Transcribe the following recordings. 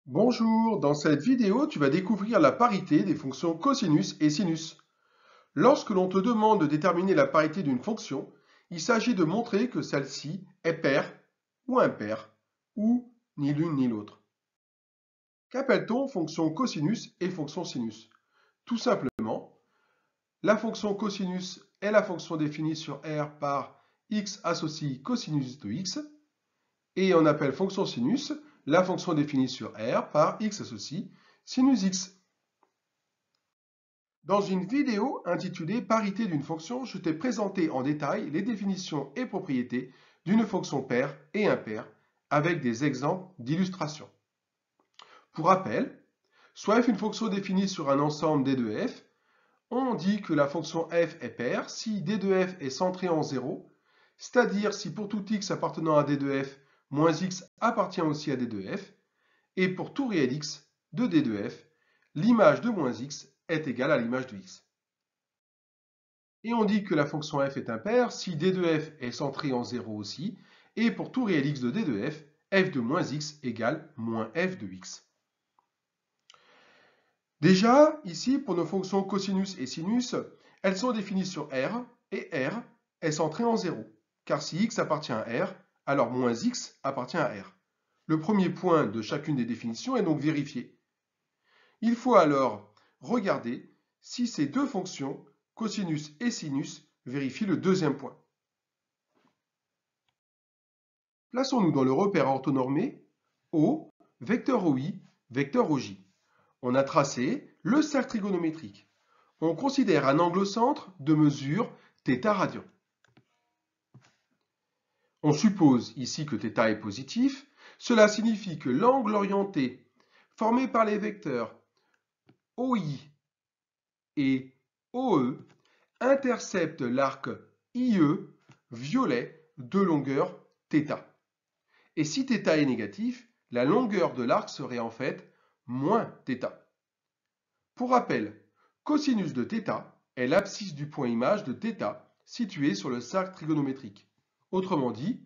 Bonjour, dans cette vidéo, tu vas découvrir la parité des fonctions cosinus et sinus. Lorsque l'on te demande de déterminer la parité d'une fonction, il s'agit de montrer que celle-ci est paire ou impaire, ou ni l'une ni l'autre. Qu'appelle-t-on fonction cosinus et fonction sinus? Tout simplement, la fonction cosinus est la fonction définie sur R par x associe cosinus de x, et on appelle fonction sinus la fonction définie sur R par x associe sinus x. Dans une vidéo intitulée Parité d'une fonction, je t'ai présenté en détail les définitions et propriétés d'une fonction paire et impaire avec des exemples d'illustration. Pour rappel, soit f est une fonction définie sur un ensemble d de f, on dit que la fonction f est paire si d de f est centré en 0, c'est-à-dire si pour tout x appartenant à d de f, moins x appartient aussi à d de f, et pour tout réel x de d de f, l'image de moins x est égale à l'image de x. Et on dit que la fonction f est impaire si d de f est centré en 0 aussi, et pour tout réel x de d de f de moins x égale moins f de x. Déjà, ici, pour nos fonctions cosinus et sinus, elles sont définies sur R, et R est centré en 0, car si x appartient à R, alors moins x appartient à R. Le premier point de chacune des définitions est donc vérifié. Il faut alors regarder si ces deux fonctions, cosinus et sinus, vérifient le deuxième point. Plaçons-nous dans le repère orthonormé O, vecteur OI, vecteur OJ. On a tracé le cercle trigonométrique. On considère un angle au centre de mesure θ radian. On suppose ici que θ est positif. Cela signifie que l'angle orienté formé par les vecteurs OI et OE intercepte l'arc IE violet de longueur θ. Et si θ est négatif, la longueur de l'arc serait en fait moins θ. Pour rappel, cosinus de θ est l'abscisse du point image de θ situé sur le cercle trigonométrique. Autrement dit,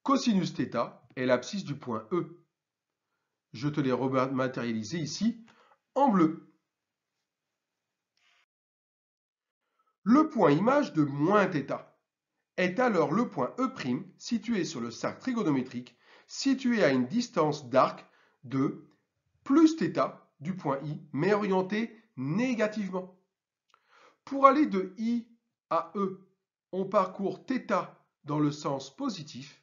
cosinus θ est l'abscisse du point E. Je te l'ai rematérialisé ici en bleu. Le point image de moins θ est alors le point E' situé sur le cercle trigonométrique, situé à une distance d'arc de plus θ du point I, mais orienté négativement. Pour aller de I à E, on parcourt θ dans le sens positif.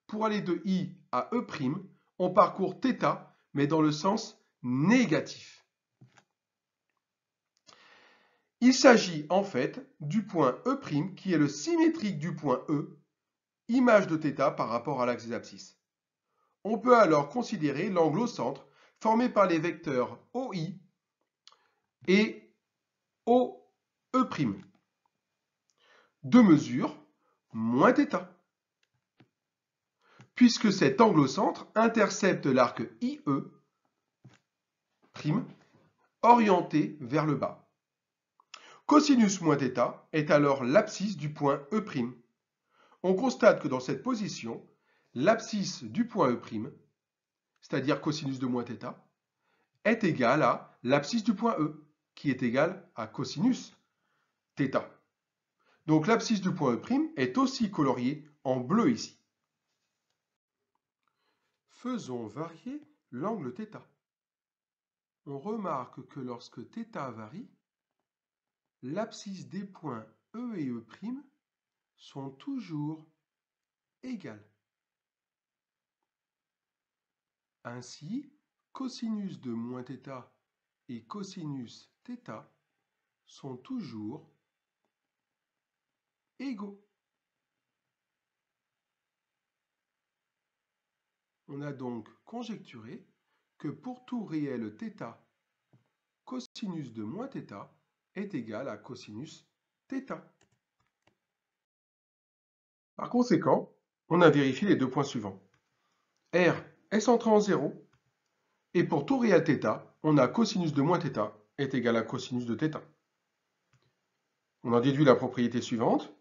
Pour aller de I à E', on parcourt θ, mais dans le sens négatif. Il s'agit en fait du point E' qui est le symétrique du point E, image de θ par rapport à l'axe des abscisses. On peut alors considérer l'angle au centre formé par les vecteurs OI et OE', de mesure moins θ, puisque cet angle au centre intercepte l'arc IE', orienté vers le bas. Cosinus moins θ est alors l'abscisse du point E'. On constate que dans cette position, l'abscisse du point E', c'est-à-dire cosinus de moins θ, est égale à l'abscisse du point E, qui est égale à cosinus θ. Donc l'abscisse du point E' est aussi coloriée en bleu ici. Faisons varier l'angle θ. On remarque que lorsque θ varie, l'abscisse des points E et E' sont toujours égales. Ainsi, cosinus de moins θ et cosinus θ sont toujours égaux. On a donc conjecturé que pour tout réel θ, cosinus de moins θ est égal à cosinus θ. Par conséquent, on a vérifié les deux points suivants. R est centré en 0, et pour tout réel θ, on a cosinus de moins θ est égal à cosinus de θ. On en déduit la propriété suivante.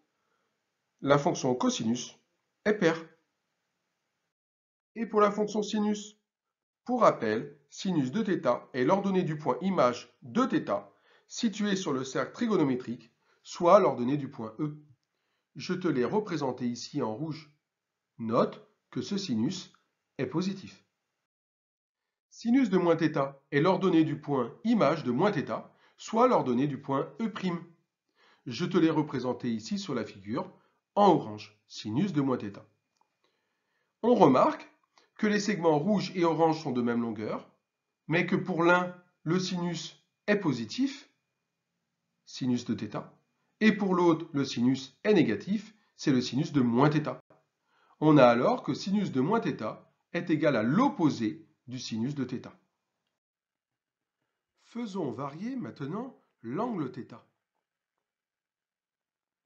La fonction cosinus est paire. Et pour la fonction sinus, Pour rappel, sinus de θ est l'ordonnée du point image de θ situé sur le cercle trigonométrique, soit l'ordonnée du point E. Je te l'ai représenté ici en rouge. Note que ce sinus est positif. Sinus de moins θ est l'ordonnée du point image de moins θ, soit l'ordonnée du point E'. Je te l'ai représenté ici sur la figure en orange, sinus de moins θ. On remarque que les segments rouge et orange sont de même longueur, mais que pour l'un, le sinus est positif, sinus de θ, et pour l'autre, le sinus est négatif, c'est le sinus de moins θ. On a alors que sinus de moins θ est égal à l'opposé du sinus de θ. Faisons varier maintenant l'angle θ.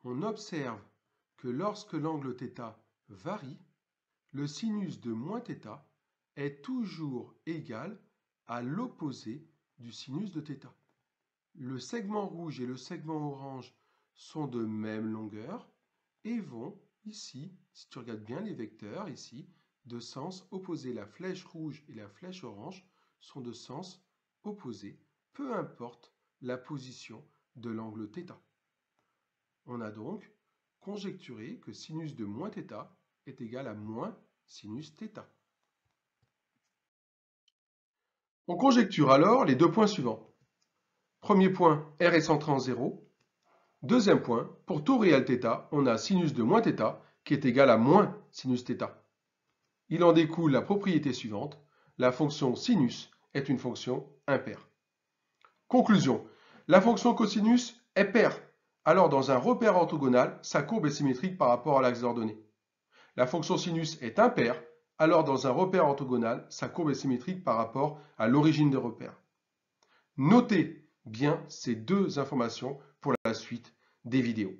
On observe que lorsque l'angle θ varie, le sinus de moins θ est toujours égal à l'opposé du sinus de θ. Le segment rouge et le segment orange sont de même longueur et vont ici, si tu regardes bien les vecteurs ici, de sens opposé. La flèche rouge et la flèche orange sont de sens opposé, peu importe la position de l'angle θ. On a donc conjecturé que sinus de moins θ est égal à moins sinus θ. On conjecture alors les deux points suivants. Premier point, R est centré en 0. Deuxième point, pour tout réel θ, on a sinus de moins θ qui est égal à moins sinus θ. Il en découle la propriété suivante, la fonction sinus est une fonction impaire. Conclusion, la fonction cosinus est paire. Alors dans un repère orthogonal, sa courbe est symétrique par rapport à l'axe d'ordonnée. La fonction sinus est impaire. Alors dans un repère orthogonal, sa courbe est symétrique par rapport à l'origine des repères. Notez bien ces deux informations pour la suite des vidéos.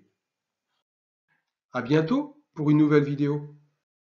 À bientôt pour une nouvelle vidéo.